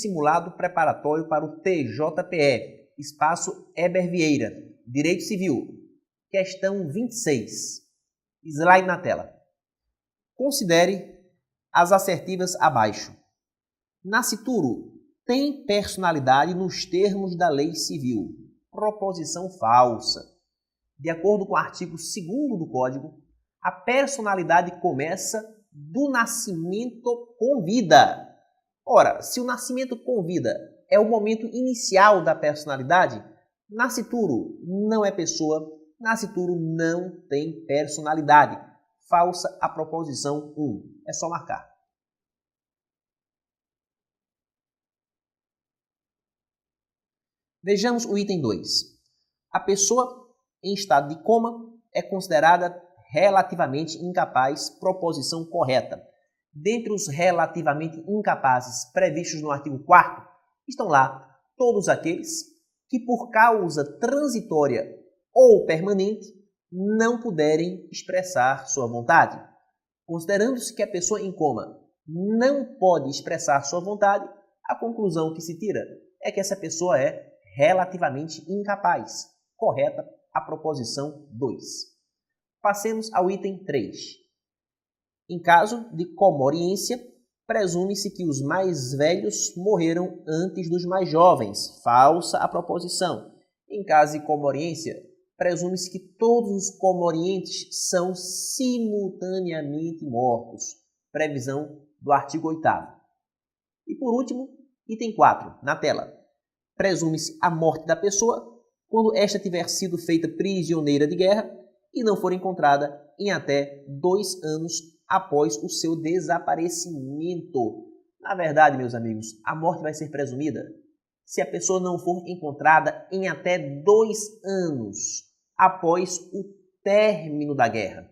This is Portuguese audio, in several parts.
simulado preparatório para o TJPE, espaço Eber Vieira, Direito Civil. Questão 26. Slide na tela. Considere as assertivas abaixo. Nascituro tem personalidade nos termos da lei civil. Proposição falsa. De acordo com o artigo 2º do Código, a personalidade começa do nascimento com vida. Ora, se o nascimento com vida é o momento inicial da personalidade, nascituro não é pessoa, nascituro não tem personalidade. Falsa a proposição 1. É só marcar. Vejamos o item 2. A pessoa em estado de coma é considerada relativamente incapaz, proposição correta. Dentre os relativamente incapazes previstos no artigo 4º, estão lá todos aqueles que por causa transitória ou permanente não puderem expressar sua vontade. Considerando-se que a pessoa em coma não pode expressar sua vontade, a conclusão que se tira é que essa pessoa é relativamente incapaz. Correta a proposição 2. Passemos ao item 3. Em caso de comoriência, presume-se que os mais velhos morreram antes dos mais jovens. Falsa a proposição. Em caso de comoriência, presume-se que todos os comorientes são simultaneamente mortos. Previsão do artigo 8º. E por último, item 4, na tela. Presume-se a morte da pessoa quando esta tiver sido feita prisioneira de guerra e não for encontrada em até 2 anos após o seu desaparecimento. Na verdade, meus amigos, a morte vai ser presumida se a pessoa não for encontrada em até 2 anos após o término da guerra.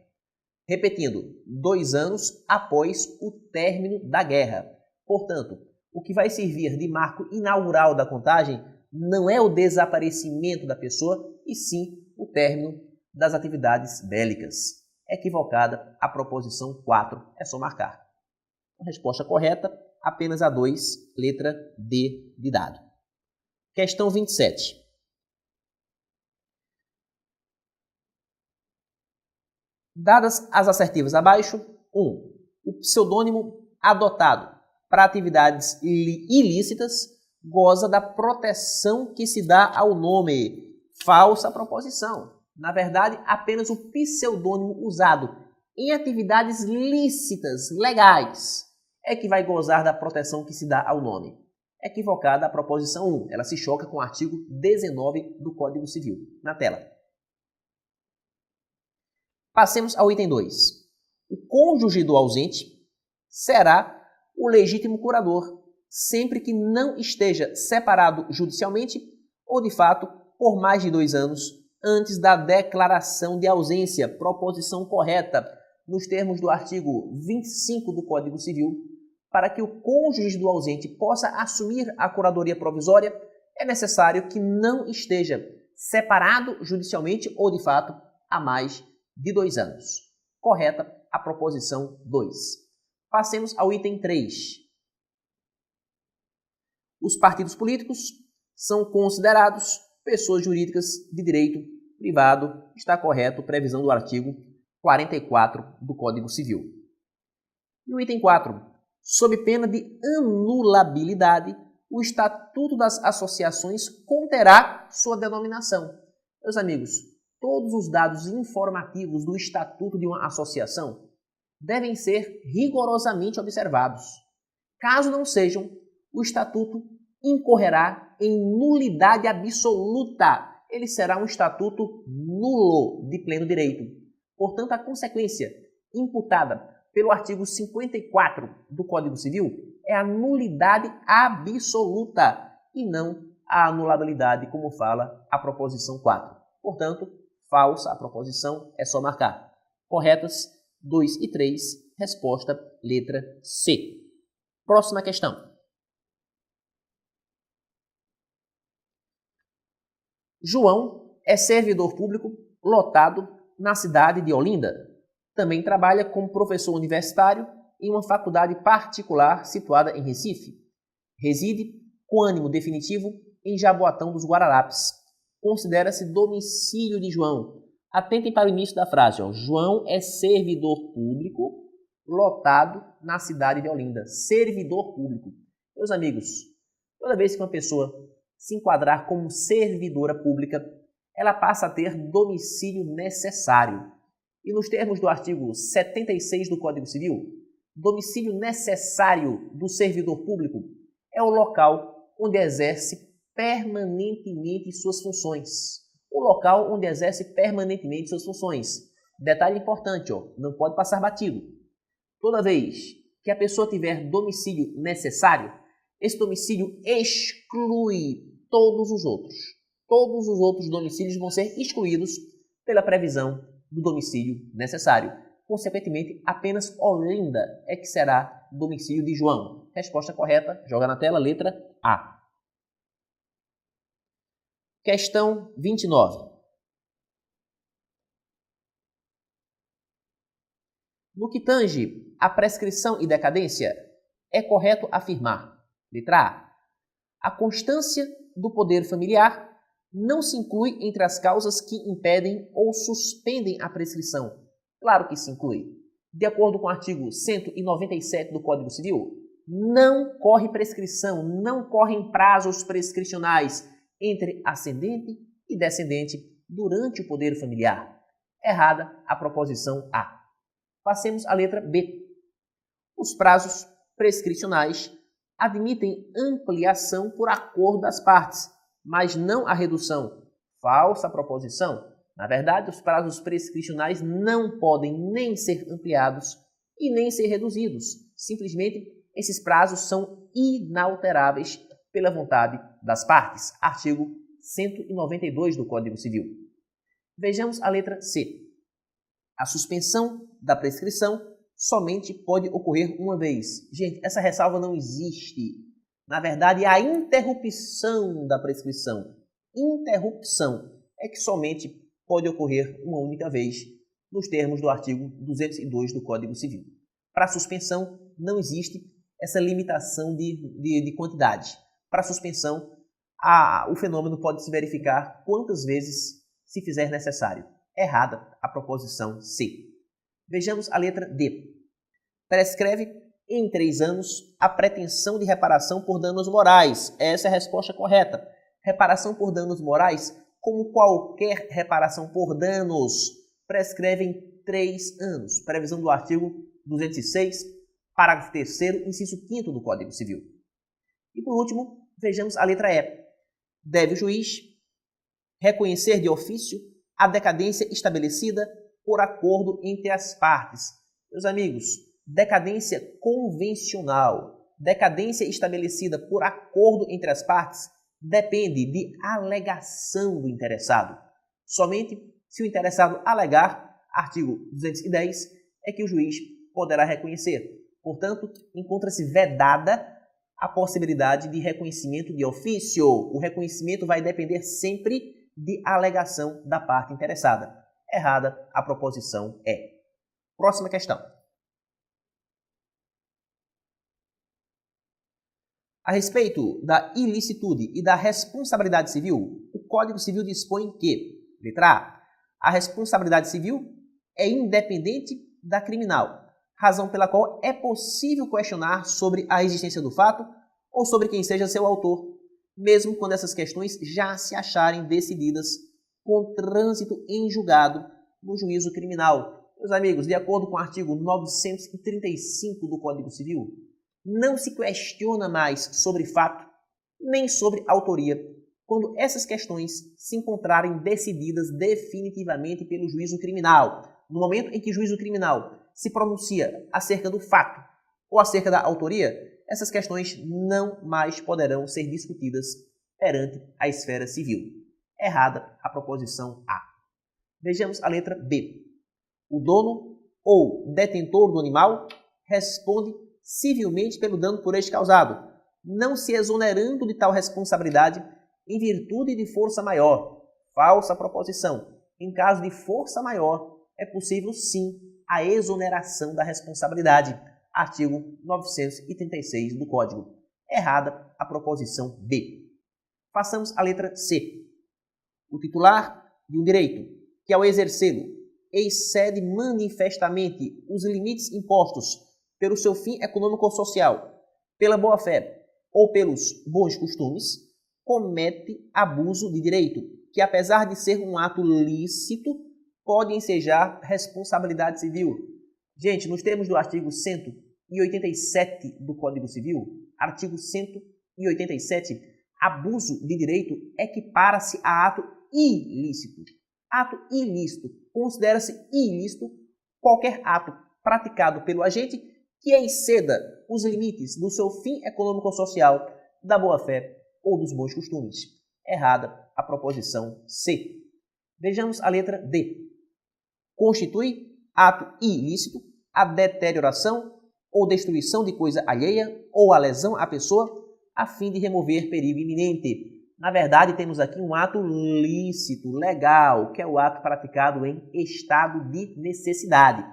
Repetindo, 2 anos após o término da guerra. Portanto, o que vai servir de marco inaugural da contagem não é o desaparecimento da pessoa, e sim o término das atividades bélicas. Equivocada a proposição 4, é só marcar. A resposta correta, apenas a 2, letra D de dado. Questão 27. Dadas as assertivas abaixo, 1. O pseudônimo adotado para atividades ilícitas goza da proteção que se dá ao nome. Falsa proposição. Na verdade, apenas o pseudônimo usado em atividades lícitas, legais, é que vai gozar da proteção que se dá ao nome. Equivocada a proposição 1. Ela se choca com o artigo 19 do Código Civil. Na tela. Passemos ao item 2. O cônjuge do ausente será o legítimo curador, sempre que não esteja separado judicialmente ou, de fato, por mais de 2 anos antes da declaração de ausência. Proposição correta, nos termos do artigo 25 do Código Civil. Para que o cônjuge do ausente possa assumir a curadoria provisória, é necessário que não esteja separado judicialmente ou, de fato, há mais de 2 anos. Correta a proposição 2. Passemos ao item 3. Os partidos políticos são considerados pessoas jurídicas de direito privado. Está correto, previsão do artigo 44 do Código Civil. E o item 4. Sob pena de anulabilidade, o Estatuto das Associações conterá sua denominação. Meus amigos, todos os dados informativos do Estatuto de uma associação devem ser rigorosamente observados. Caso não sejam, o Estatuto incorrerá em nulidade absoluta. Ele será um Estatuto nulo de pleno direito. Portanto, a consequência imputada pelo artigo 54 do Código Civil é a nulidade absoluta e não a anulabilidade, como fala a proposição 4. Portanto, falsa a proposição, é só marcar. Corretas 2 e 3, resposta letra C. Próxima questão. João é servidor público lotado na cidade de Olinda. Também trabalha como professor universitário em uma faculdade particular situada em Recife. Reside com ânimo definitivo em Jaboatão dos Guararapes. Considera-se domicílio de João. Atentem para o início da frase. Ó. João é servidor público lotado na cidade de Olinda. Servidor público. Meus amigos, toda vez que uma pessoa se enquadrar como servidora pública, ela passa a ter domicílio necessário. E nos termos do artigo 76 do Código Civil, domicílio necessário do servidor público é o local onde exerce permanentemente suas funções. O local onde exerce permanentemente suas funções. Detalhe importante, ó, não pode passar batido. Toda vez que a pessoa tiver domicílio necessário, esse domicílio exclui todos os outros. Todos os outros domicílios vão ser excluídos pela previsão do domicílio necessário. Consequentemente, apenas Olinda é que será domicílio de João. Resposta correta, joga na tela, letra A. Questão 29. No que tange a prescrição e decadência, é correto afirmar, letra A, a constância do poder familiar não se inclui entre as causas que impedem ou suspendem a prescrição. Claro que se inclui. De acordo com o artigo 197 do Código Civil, não corre prescrição, não correm prazos prescricionais entre ascendente e descendente durante o poder familiar. Errada a proposição A. Passemos à letra B. Os prazos prescricionais admitem ampliação por acordo das partes, mas não a redução. Falsa proposição. Na verdade, os prazos prescricionais não podem nem ser ampliados e nem ser reduzidos. Simplesmente, esses prazos são inalteráveis pela vontade das partes. Artigo 192 do Código Civil. Vejamos a letra C. A suspensão da prescrição somente pode ocorrer uma vez. Gente, essa ressalva não existe. Na verdade, é a interrupção da prescrição. Interrupção é que somente pode ocorrer uma única vez nos termos do artigo 202 do Código Civil. Para a suspensão, não existe essa limitação de quantidade. Para a suspensão, o fenômeno pode se verificar quantas vezes se fizer necessário. Errada a proposição C. Vejamos a letra D. Prescreve em 3 anos a pretensão de reparação por danos morais. Essa é a resposta correta. Reparação por danos morais, como qualquer reparação por danos, prescreve em 3 anos. Previsão do artigo 206, parágrafo 3º, inciso 5º do Código Civil. E por último, vejamos a letra E. Deve o juiz reconhecer de ofício a decadência estabelecida por acordo entre as partes. Meus amigos, decadência convencional, decadência estabelecida por acordo entre as partes, depende de alegação do interessado. Somente se o interessado alegar, artigo 210, é que o juiz poderá reconhecer. Portanto, encontra-se vedada a possibilidade de reconhecimento de ofício. O reconhecimento vai depender sempre de alegação da parte interessada. Errada a proposição E. Próxima questão. A respeito da ilicitude e da responsabilidade civil, o Código Civil dispõe que, letra A, a responsabilidade civil é independente da criminal, razão pela qual é possível questionar sobre a existência do fato ou sobre quem seja seu autor, mesmo quando essas questões já se acharem decididas com trânsito em julgado no juízo criminal. Meus amigos, de acordo com o artigo 935 do Código Civil, não se questiona mais sobre fato nem sobre autoria quando essas questões se encontrarem decididas definitivamente pelo juízo criminal. No momento em que o juízo criminal se pronuncia acerca do fato ou acerca da autoria, essas questões não mais poderão ser discutidas perante a esfera civil. Errada a proposição A. Vejamos a letra B. O dono ou detentor do animal responde civilmente pelo dano por este causado, não se exonerando de tal responsabilidade em virtude de força maior. Falsa proposição. Em caso de força maior, é possível sim a exoneração da responsabilidade. Artigo 936 do Código. Errada a proposição B. Façamos a letra C. O titular de um direito, que ao exercê-lo excede manifestamente os limites impostos pelo seu fim econômico ou social, pela boa-fé ou pelos bons costumes, comete abuso de direito, que apesar de ser um ato lícito, pode ensejar responsabilidade civil. Gente, nos termos do artigo 187 do Código Civil, artigo 187, abuso de direito equipara-se a ato ilícito. Ato ilícito. Considera-se ilícito qualquer ato praticado pelo agente que exceda os limites do seu fim econômico ou social, da boa-fé ou dos bons costumes. Errada a proposição C. Vejamos a letra D. Constitui ato ilícito a deterioração ou destruição de coisa alheia ou a lesão à pessoa a fim de remover perigo iminente. Na verdade, temos aqui um ato lícito, legal, que é o ato praticado em estado de necessidade.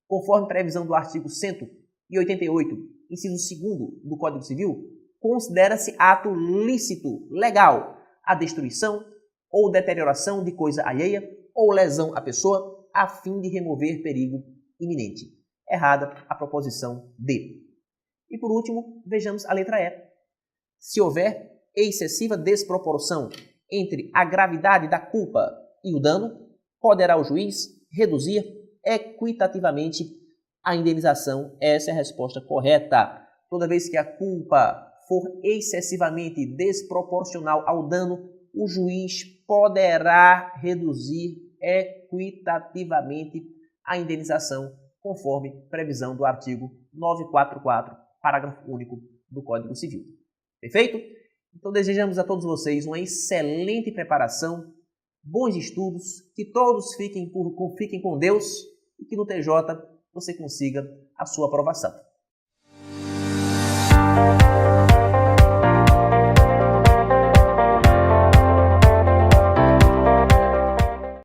Conforme previsão do artigo 188, inciso 2º do Código Civil, considera-se ato lícito, legal, a destruição ou deterioração de coisa alheia ou lesão à pessoa a fim de remover perigo iminente. Errada a proposição D. E por último, vejamos a letra E. Se houver excessiva desproporção entre a gravidade da culpa e o dano, poderá o juiz reduzir equitativamente a indenização. Essa é a resposta correta. Toda vez que a culpa for excessivamente desproporcional ao dano, o juiz poderá reduzir equitativamente a indenização, conforme previsão do artigo 944, parágrafo único do Código Civil. Perfeito? Então desejamos a todos vocês uma excelente preparação, bons estudos, que todos fiquem com Deus e que no TJ você consiga a sua aprovação.